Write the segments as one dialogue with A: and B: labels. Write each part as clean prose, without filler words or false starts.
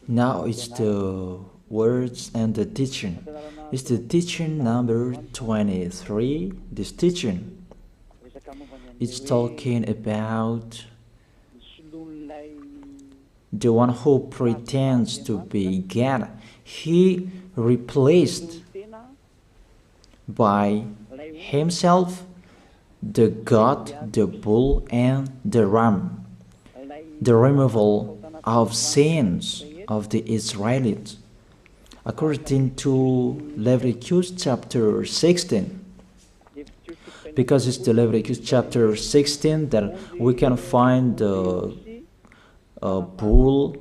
A: Now it's the words and the teaching. It's the teaching number 23. This teaching, it's talking about the one who pretends to be God. He replaced by himself the goat, the bull, and the ram. The removal of sins of the Israelites, according to Leviticus chapter 16. Because it's the Leviticus chapter 16 that we can find the bull,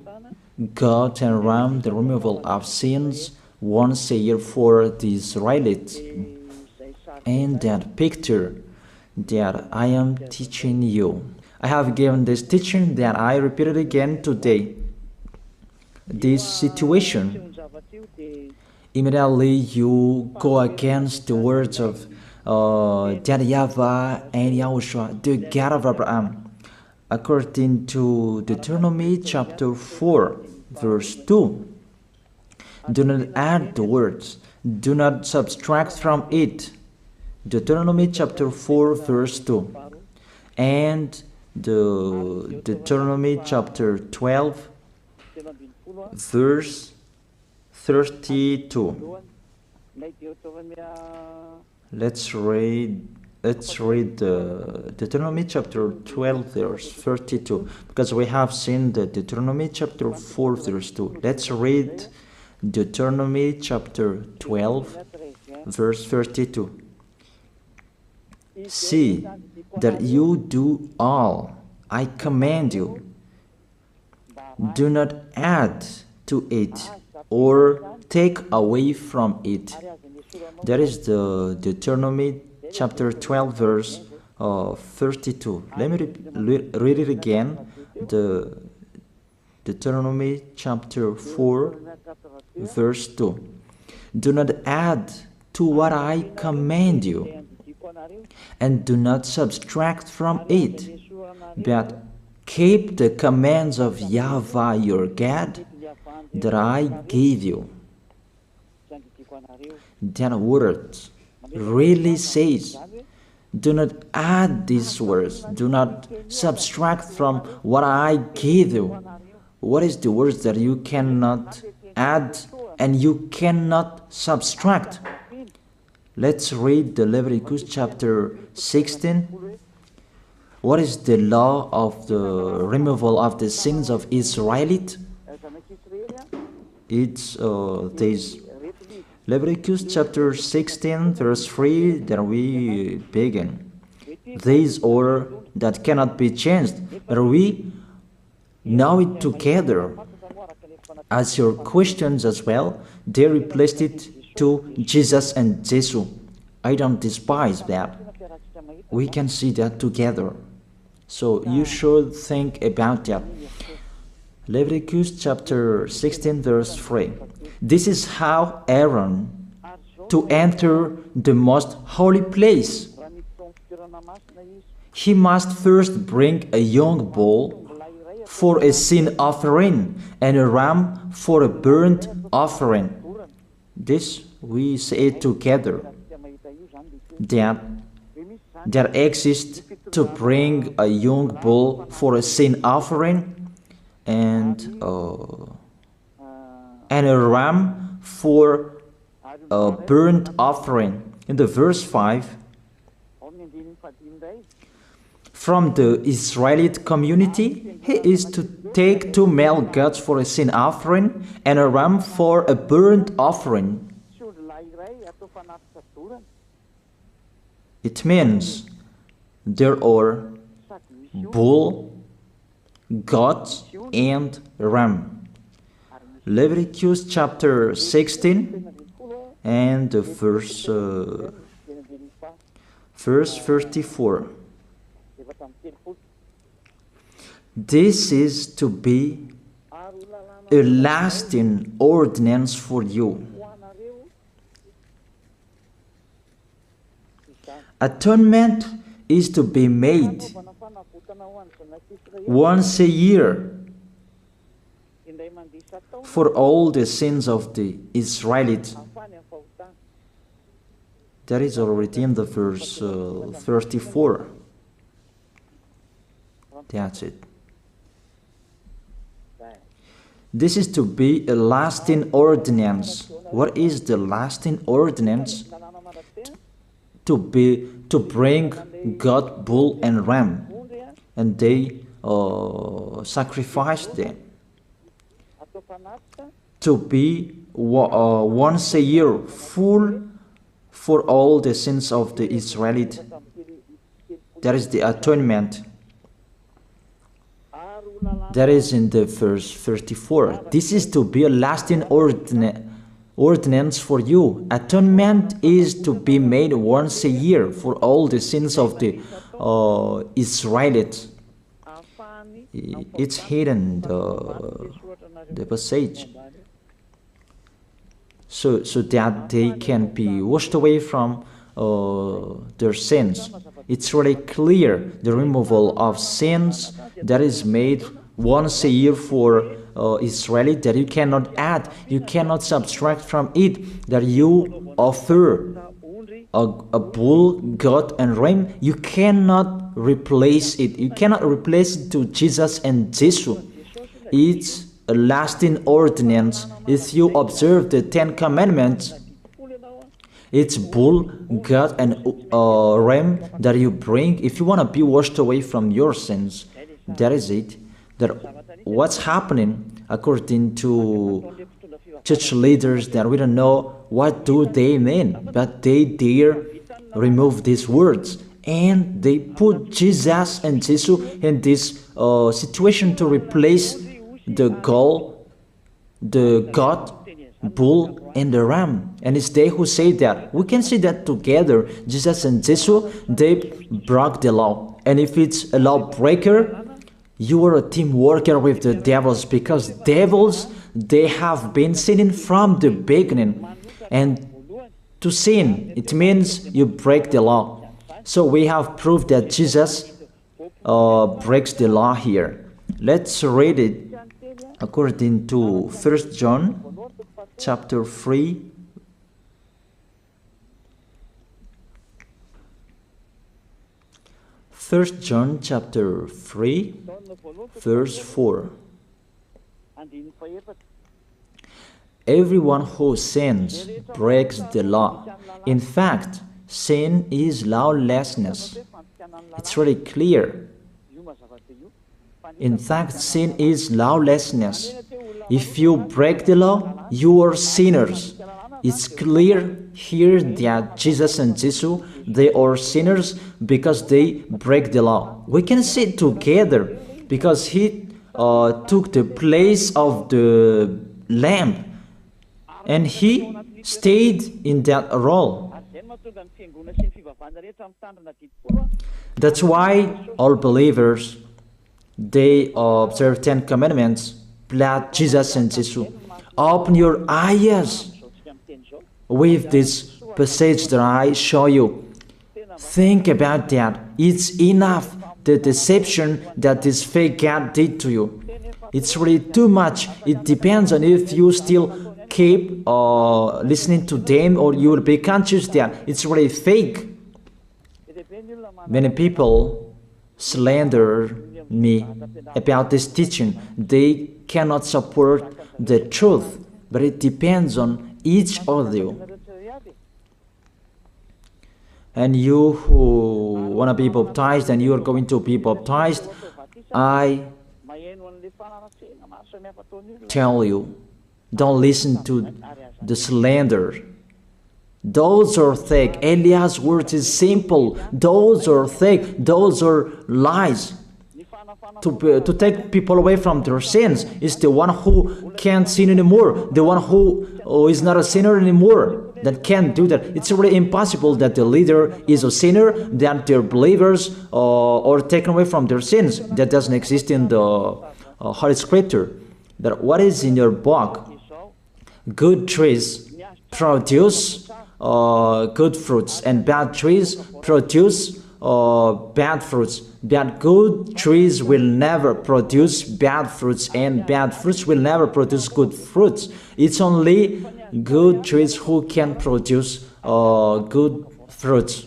A: goat, and ram, the removal of sins once a year for the Israelites. And that picture that I am teaching you, I have given this teaching that I repeated again today. This situation, immediately you go against the words of that YAHVAH and YAHOSHUAH, the God of Abraham, according to Deuteronomy chapter 4, verse 2. Do not add the words, do not subtract from it. Deuteronomy chapter 4, verse 2. And the Deuteronomy chapter 12, verse 32. Let's read the Deuteronomy chapter 12, verse 32, because we have seen the Deuteronomy chapter 4, verse 2. Let's read Deuteronomy chapter 12, verse 32. See that you do all I command you. Do not add to it or take away from it. That is the Deuteronomy chapter 12, verse 32. Let me read it again. The Deuteronomy chapter 4, verse 2. Do not add to what I command you, and do not subtract from it, but keep the commands of YAHVAH your God that I gave you. That word really says, do not add these words, do not subtract from what I gave you. What is the words that you cannot add and you cannot subtract? Let's read the Leviticus chapter 16. What is the law of the removal of the sins of Israelite? It's this Leviticus chapter 16, verse 3 that we begin. This order that cannot be changed, but we know it together. As your questions as well, they replaced it to Jesus and Jesus. I don't despise that. We can see that together. So you should think about that. Leviticus chapter 16, verse 3. This is how Aaron to enter the most holy place. He must first bring a young bull for a sin offering and a ram for a burnt offering. This we say together. That exists to bring a young bull for a sin offering and a ram for a burnt offering. In the verse 5, from the Israelite community, he is to take 2 male goats for a sin offering and a ram for a burnt offering. It means there are bull, goat, and ram. Leviticus chapter 16 and the verse 34. This is to be a lasting ordinance for you. Atonement is to be made once a year for all the sins of the Israelites. That is already in the verse 34. That's it. This is to be a lasting ordinance. What is the lasting ordinance? To bring God, bull, and ram, and they sacrifice them. To be once a year full for all the sins of the Israelites. That is the atonement. That is in the verse 34. This is to be a lasting ordinance for you. Atonement is to be made once a year for all the sins of the Israelites. It's hidden, the passage. So that they can be washed away from their sins. It's really clear, the removal of sins that is made once a year for Israeli, that you cannot add, you cannot subtract from it, that you offer a bull, goat, and ram, you cannot replace it. You cannot replace it to Jesus and Jesus. It's a lasting ordinance. If you observe the 10 Commandments, it's bull, goat, and ram that you bring if you want to be washed away from your sins. That is it. That what's happening, according to church leaders, that we don't know what do they mean, but they dare remove these words, and they put Jesus and Jesus in this situation to replace the God, bull, and the ram. And it's they who say that. We can see that together, Jesus and Jesus, they broke the law. And if it's a lawbreaker, you are a team worker with the devils, because devils, they have been sinning from the beginning. And to sin, it means you break the law. So we have proof that Jesus breaks the law here. Let's read it according to 1 John chapter 3. First John chapter 3, verse 4. Everyone who sins breaks the law. In fact, sin is lawlessness. It's really clear. In fact, sin is lawlessness. If you break the law, you are sinners. It's clear here that Jesus and Jesus, they are sinners because they break the law. We can see it together because he took the place of the lamb, and he stayed in that role. That's why all believers, they observe 10 commandments, blood, Jesus and Jesus. Open your eyes with this passage that I show you. Think about that. It's enough, the deception that this fake God did to you. It's really too much. It depends on if you still keep listening to them, or you will be conscious that it's really fake. Many people slander me about this teaching. They cannot support the truth, but it depends on each of you. And you who want to be baptized, and you are going to be baptized, I tell you, don't listen to the slander. Those are fake. Eliah's words is simple. Those are fake. Those are lies. To take people away from their sins is the one who can't sin anymore. The one who is not a sinner anymore, that can't do that. It's really impossible that the leader is a sinner, that their believers are taken away from their sins. That doesn't exist in the Holy Scripture. That what is in your book? Good trees produce good fruits, and bad trees produce bad fruits. Bad good trees will never produce bad fruits, and bad fruits will never produce good fruits. It's only good trees who can produce good fruits.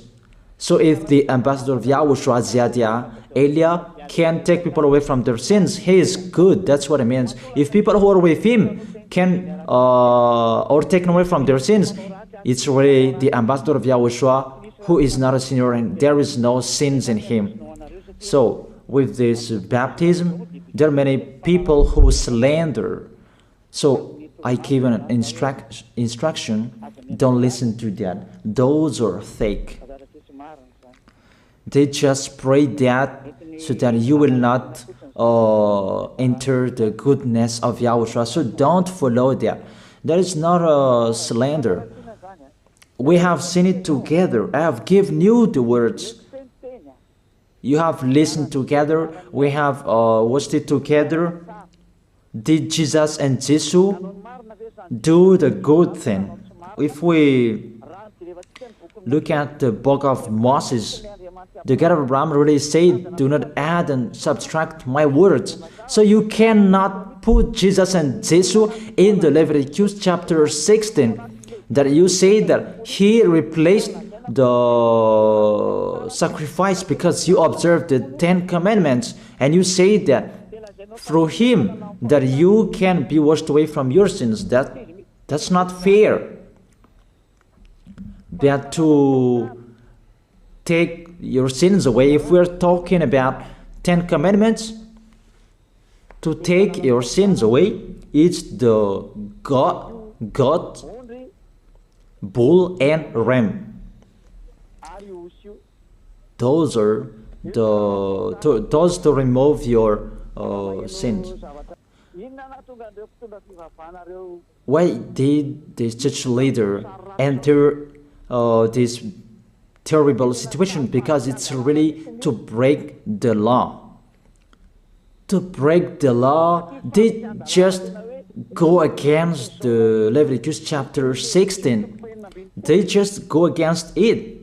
A: So if the ambassador of Yahushua, Ziyadiyah, Elia, can take people away from their sins, he is good. That's what it means. If people who are with him can or taken away from their sins, it's really the ambassador of Yahushua who is not a sinner, and there is no sins in him. So with this baptism, there are many people who slander. So I give an instruction, don't listen to that. Those are fake. They just pray that so that you will not enter the goodness of Yahushua. So don't follow that. That is not a slander. We have seen it together. I have given you the words. You have listened together. We have watched it together. Did Jesus and Jesus do the good thing? If we look at the book of Moses, the God of Abraham really said, do not add and subtract my words. So you cannot put Jesus and Jesus in the Leviticus chapter 16. That you say that he replaced the sacrifice because you observed the 10 commandments, and you say that through him that you can be washed away from your sins. That's not fair. But to take your sins away, if we're talking about 10 commandments, to take your sins away, it's the God, bull and ram. Those are those to remove your sins. Why did this church leader enter this terrible situation? Because it's really to break the law. To break the law, they just go against the Leviticus chapter 16. They just go against it.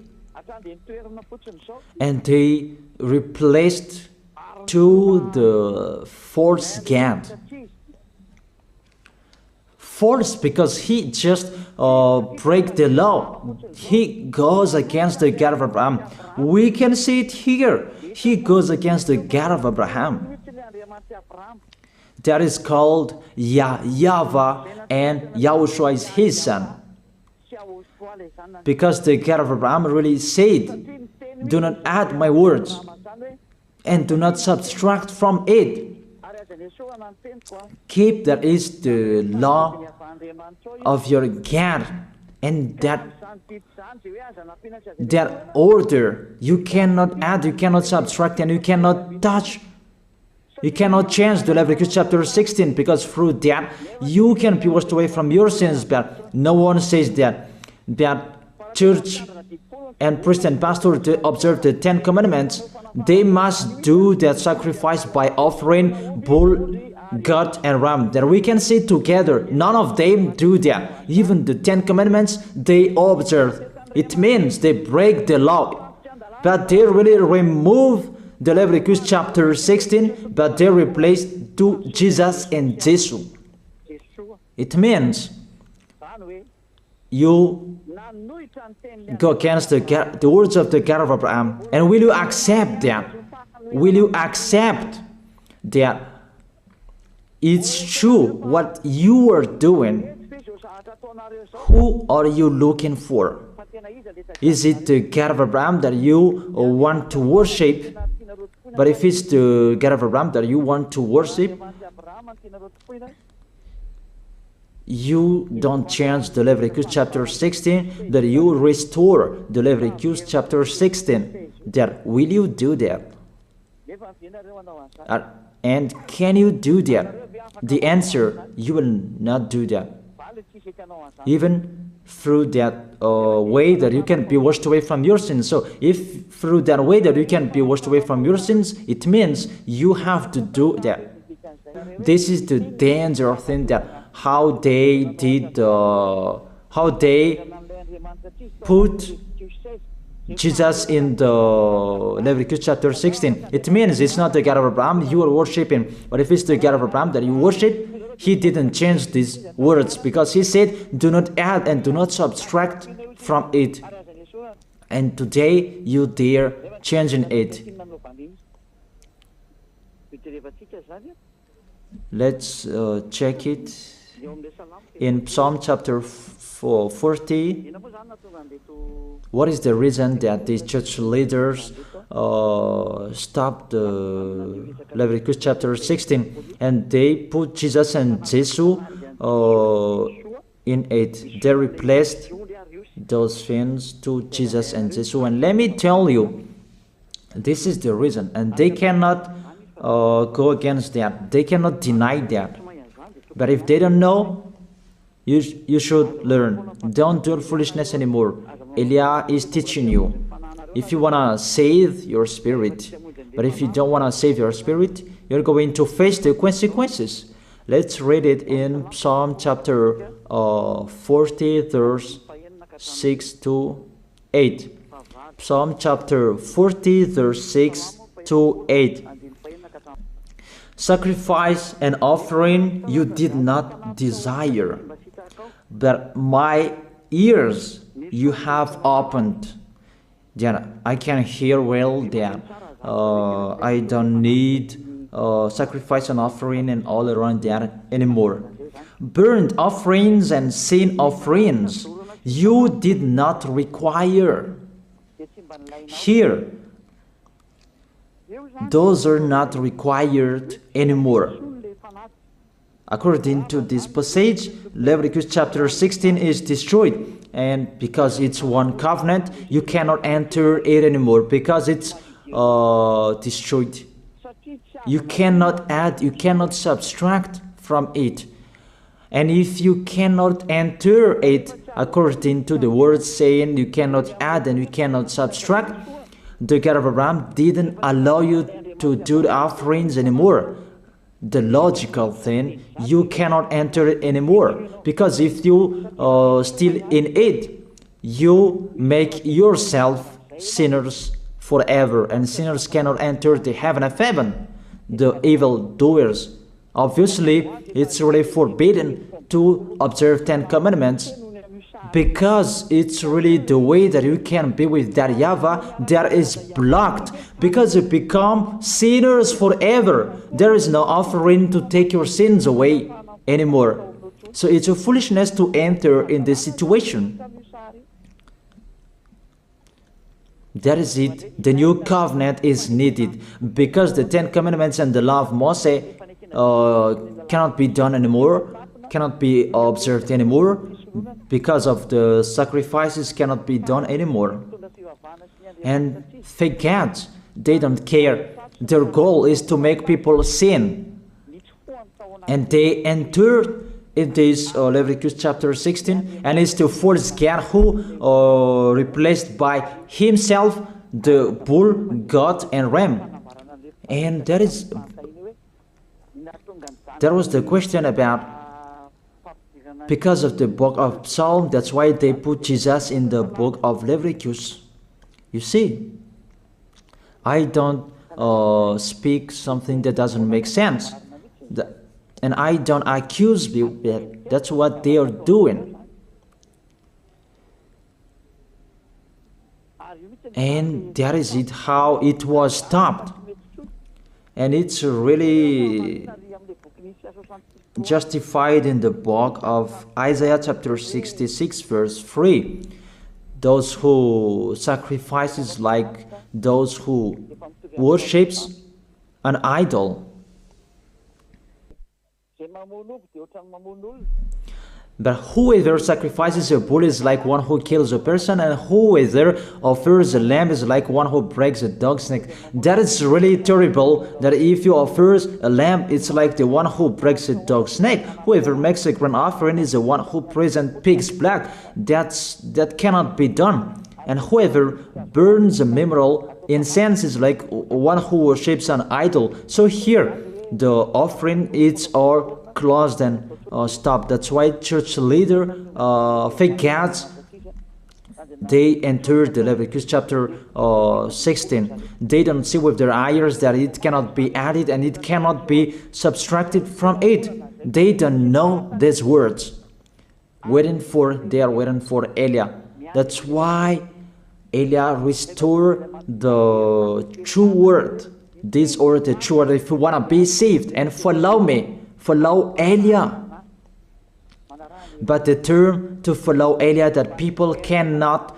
A: And they replaced to the false God. False because he just break the law. He goes against the God of Abraham. We can see it here. He goes against the God of Abraham. That is called YAHVAH, and YAHOSHUAH is his son. Because the God of Abraham really said, do not add my words and do not subtract from it. Keep, that is the law of your God, and that order. You cannot add, you cannot subtract, and you cannot touch. You cannot change the Leviticus chapter 16, because through that you can be washed away from your sins. But no one says that church and priest and pastor to observe the 10 commandments, they must do that sacrifice by offering bull, goat, and ram. That we can see together. None of them do that. Even the 10 commandments they observe. It means they break the law, but they really remove the Leviticus chapter 16, but they replace to Jesus and Jesus. It means you go against the words of the God of Abraham. And will you accept that? Will you accept that it's true what you are doing? Who are you looking for? Is it the God of Abraham that you want to worship? But if it's the God of Abraham that you want to worship, you don't change the Leviticus chapter 16, that you restore the Leviticus chapter 16. That will you do that? And can you do that? The answer, you will not do that. Even through that way that you can be washed away from your sins. So if through that way that you can be washed away from your sins, it means you have to do that. This is the danger thing, that how they did, how they put Jesus in the Leviticus chapter 16. It means it's not the God of Abraham you are worshiping. But if it's the God of Abraham that you worship, he didn't change these words, because he said, do not add and do not subtract from it. And today you dare changing it. Let's check it in Psalm chapter 40. What is the reason that these church leaders stopped the Leviticus chapter 16 and they put Jesus and Jesus in it? They replaced those things to Jesus and Jesus. And let me tell you, this is the reason, and they cannot go against that. They cannot deny that. But if they don't know, you should learn. Don't do foolishness anymore. Elia is teaching you. If you want to save your spirit, but if you don't want to save your spirit, you're going to face the consequences. Let's read it in Psalm chapter 40, verse 6 to 8. Psalm chapter 40, verse 6 to 8. Sacrifice and offering you did not desire, but my ears you have opened. Then I can hear well that I don't need sacrifice and offering and all around that anymore. Burnt offerings and sin offerings you did not require. Here, those are not required anymore. According to this passage, Leviticus chapter 16 is destroyed, and because it's one covenant, you cannot enter it anymore because it's destroyed. You cannot add, you cannot subtract from it. And if you cannot enter it according to the word saying you cannot add and you cannot subtract, the God of Abraham didn't allow you to do the offerings anymore. The logical thing, you cannot enter it anymore, because if you still in it, you make yourself sinners forever, and sinners cannot enter the heaven of heaven, the evil doers. Obviously, it's really forbidden to observe 10 commandments, because it's really the way that you can be with that YAHVAH that is blocked, because you become sinners forever. There is no offering to take your sins away anymore. So it's a foolishness to enter in this situation. That is it. The new covenant is needed, because the 10 commandments and the law of Moses cannot be done anymore, cannot be observed anymore, because of the sacrifices cannot be done anymore. And fake gods, they don't care. Their goal is to make people sin. And they entered in this Leviticus chapter 16, and it's the false God who replaced by himself the bull, goat, and ram. And there was the question about, because of the book of Psalm, that's why they put Jesus in the book of Leviticus. You see, I don't speak something that doesn't make sense. And I don't accuse people. That's what they are doing. And that is it, how it was stopped. And it's really justified in the book of Isaiah chapter 66 verse 3. Those who sacrifices like those who worships an idol. But whoever sacrifices a bull is like one who kills a person, and whoever offers a lamb is like one who breaks a dog's neck. That is really terrible, that if you offer a lamb, it's like the one who breaks a dog's neck. Whoever makes a grain offering is the one who presents pig's blood. That cannot be done. And whoever burns a memorial incense is like one who worships an idol. So here, the offering is all closed and stopped. That's why church leader, fake gods, they entered the Leviticus chapter 16. They don't see with their eyes that it cannot be added and it cannot be subtracted from it. They don't know these words. They are waiting for Elia. That's why Elia restored the true word. This or the true word. If you want to be saved and follow me, follow Elia. But the term to follow Elia that people cannot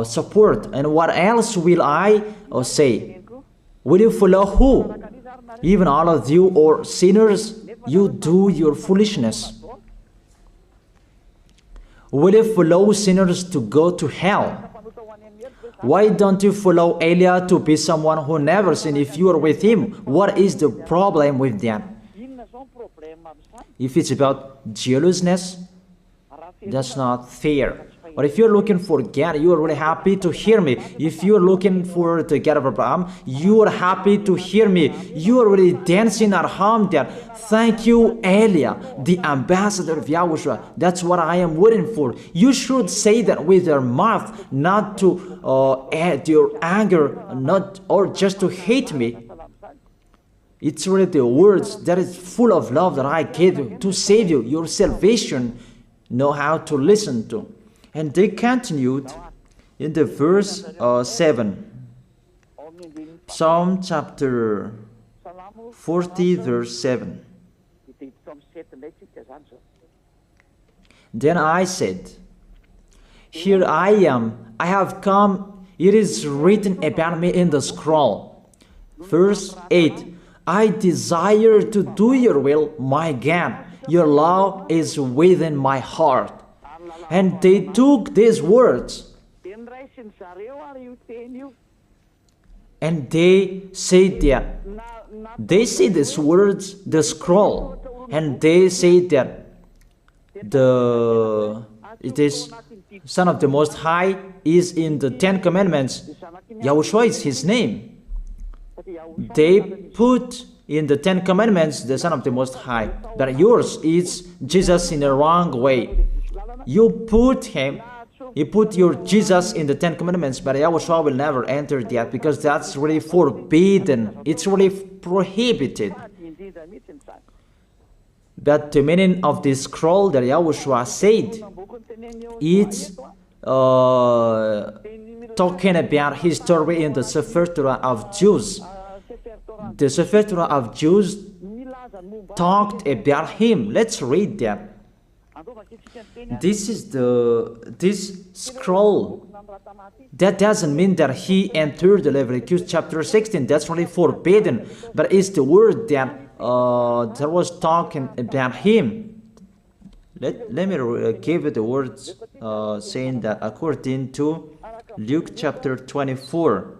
A: support. And what else will I say? Will you follow who? Even all of you or sinners, you do your foolishness. Will you follow sinners to go to hell? Why don't you follow Elia to be someone who never sinned if you are with him? What is the problem with that? If it's about jealousness, that's not fair. But if you're looking for God, you are really happy to hear me. If you're looking for the God of Abraham, you are happy to hear me. You are really dancing at home there. Thank you, Elia, the ambassador of Yahushua. That's what I am waiting for. You should say that with your mouth, not to add your anger, not or just to hate me. It's really the words that is full of love that I gave you to save you. Your salvation, know how to listen to. And they continued in the verse 7. Psalm chapter 40 verse 7. Then I said, here I am, I have come, it is written about me in the scroll. Verse 8. I desire to do your will, my God. Your law is within my heart. And they took these words and they said that they say these words, the scroll, and they say that it is Son of the Most High is in the 10 Commandments. Yahushua is his name. They put in the 10 Commandments the Son of the Most High, but yours is Jesus in the wrong way. You put your Jesus in the 10 Commandments, but Yahushua will never enter that because that's really forbidden. It's really prohibited. But the meaning of this scroll that Yahushua said, it's talking about his story in the Sefer Torah of Jews. The Sefer Torah of Jews talked about him. Let's read that. This is this scroll. That doesn't mean that he entered the Leviticus chapter 16. That's really forbidden. But it's the word that was talking about him. Let me give you the words saying that according to Luke chapter 24.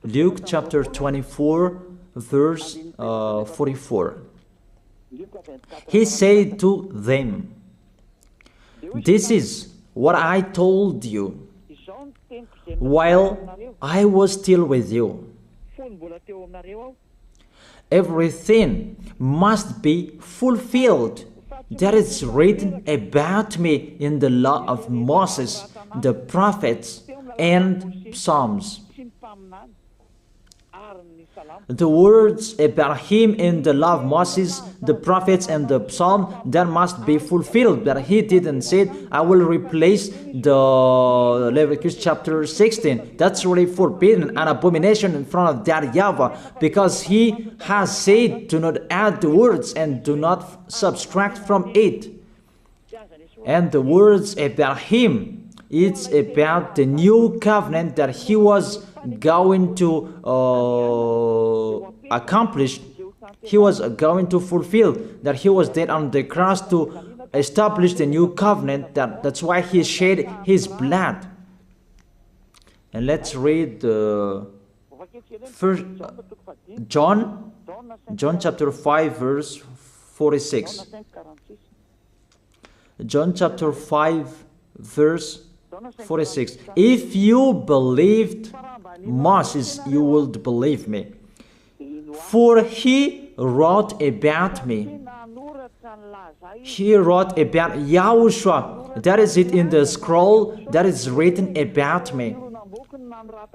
A: Luke chapter 24 verse 44. He said to them, this is what I told you while I was still with you. Everything must be fulfilled that is written about me in the law of Moses, the prophets, and Psalms. The words about him in the law of Moses, the prophets, and the psalm, that must be fulfilled. But he didn't say, I will replace the Leviticus chapter 16. That's really forbidden, an abomination in front of that YAHVAH, because he has said, do not add the words and do not subtract from it. And the words about him, it's about the new covenant that he was going to accomplish. He was going to fulfill, that he was dead on the cross to establish the new covenant. That's why he shed his blood. And let's read first John chapter 5 verse 46. John chapter 5 verse 46. If you believed Moses, you would believe me, for he wrote about me. He wrote about Yahushua. That is it in the scroll that is written about me.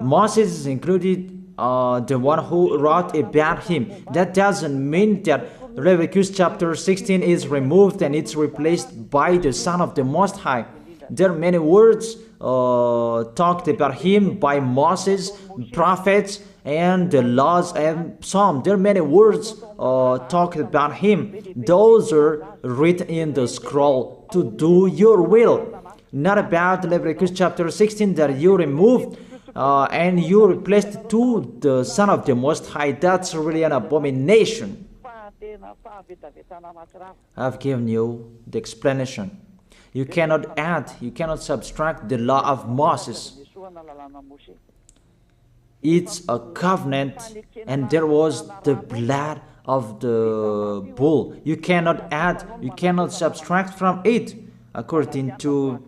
A: Moses is included, the one who wrote about him. That doesn't mean that Leviticus chapter 16 is removed and it's replaced by the Son of the Most High. There are many words talked about him by Moses, prophets, and the laws and Psalm. There are many words talked about him. Those are written in the scroll to do your will. Not about Leviticus chapter 16 that you removed and you replaced to the Son of the Most High. That's really an abomination. I've given you the explanation. You cannot add, you cannot subtract the law of Moses. It's a covenant, and there was the blood of the bull. You cannot add, you cannot subtract from it, according to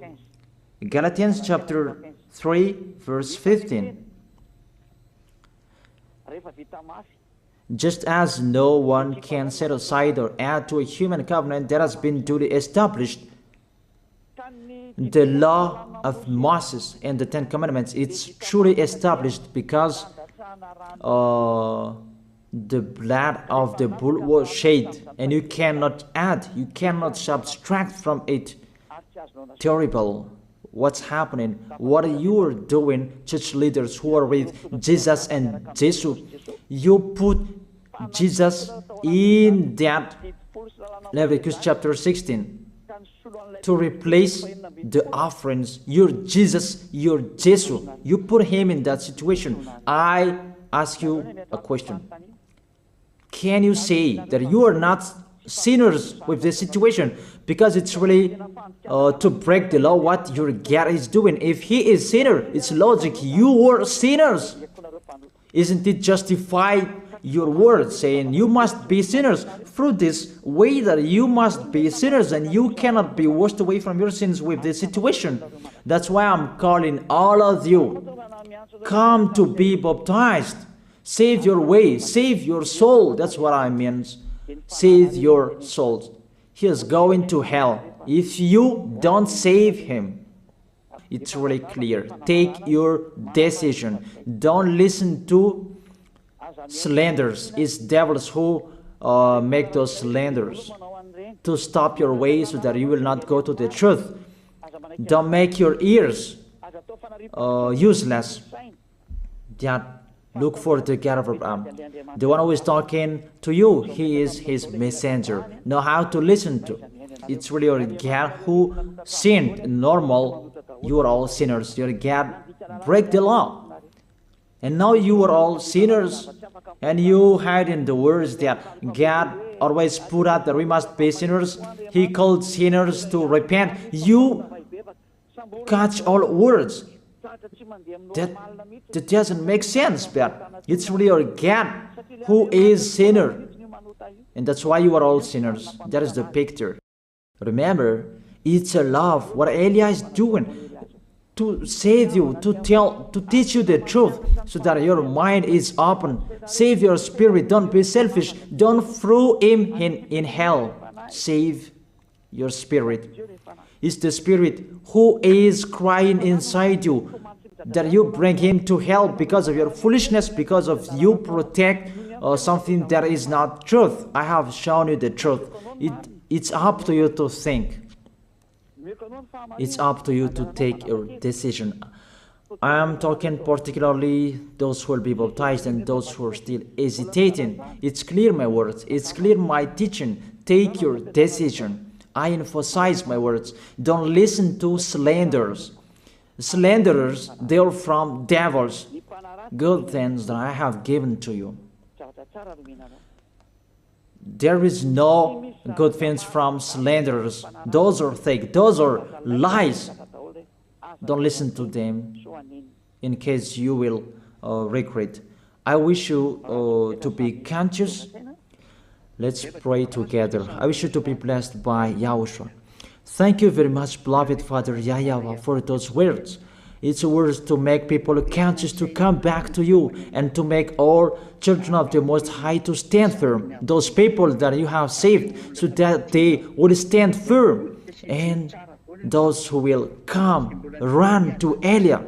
A: Galatians chapter 3, verse 15. Just as no one can set aside or add to a human covenant that has been duly established, the law of Moses and the Ten Commandments, it's truly established because the blood of the bull was shed, and you cannot add, you cannot subtract from it. Terrible. What's happening? What you are doing, church leaders who are with Jesus and Jesus? You put Jesus in that Leviticus chapter 16 to replace the offerings. You're Jesus, you're Jesus. You put him in that situation. I ask you a question. Can you say that you are not sinners with this situation? Because it's really to break the law what your God is doing. If he is sinner, it's logic. You were sinners. Isn't it justify your word saying you must be sinners through this way that you must be sinners and you cannot be washed away from your sins with this situation? That's why I'm calling all of you, come to be baptized. Save your way, save your soul. That's what I mean. Save your souls. He is going to hell if you don't save him. It's really clear. Take your decision. Don't listen to slanders. It's devils who make those slanders to stop your way so that you will not go to the truth. Don't make your ears useless. Look for the God of Abraham. The one who is talking to you, he is his messenger. Know how to listen to. It's really your God who sinned. Normal, you are all sinners. Your God break the law. And now you are all sinners. And you hide in the words that God always put out that we must be sinners. He called sinners to repent. You catch all words. That doesn't make sense, but it's really your God who is sinner. And that's why you are all sinners. That is the picture. Remember, it's a love. What Elia is doing to save you, to teach you the truth so that your mind is open. Save your spirit. Don't be selfish. Don't throw him in hell. Save your spirit. It's the spirit who is crying inside you that you bring him to hell because of your foolishness, because of you protect something that is not truth. I have shown you the truth. It's up to you to think. It's up to you to take your decision. I am talking particularly those who will be baptized and those who are still hesitating. It's clear my words. It's clear my teaching. Take your decision. I emphasize my words. Don't listen to slanders. Slanderers, they are from devils. Good things that I have given to you. There is no good things from slanderers. Those are fake. Those are lies. Don't listen to them in case you will regret. I wish you to be conscious. Let's pray together. I wish you to be blessed by YAHOSHUAH. Thank you very much, beloved Father YAHVAH, for those words. It's words to make people conscious to come back to you, and to make all children of the Most High to stand firm. Those people that you have saved, so that they will stand firm. And those who will come, run to Elia.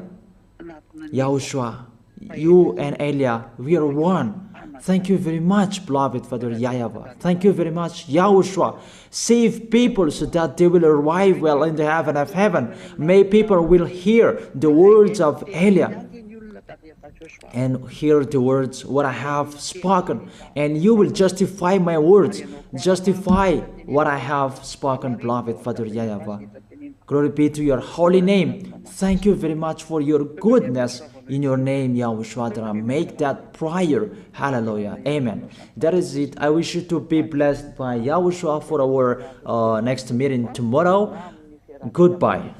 A: Yahushua, you and Elia, we are one. Thank you very much, beloved Father YAHVAH. Thank you very much, Yahushua. Save people so that they will arrive well in the heaven of heaven. May people will hear the words of Elia and hear the words what I have spoken, and you will justify my words. Justify what I have spoken, beloved Father YAHVAH. Glory be to your holy name. Thank you very much for your goodness. In your name, Yahushua, that I make that prayer. Hallelujah. Amen. That is it. I wish you to be blessed by Yahushua for our next meeting tomorrow. Goodbye.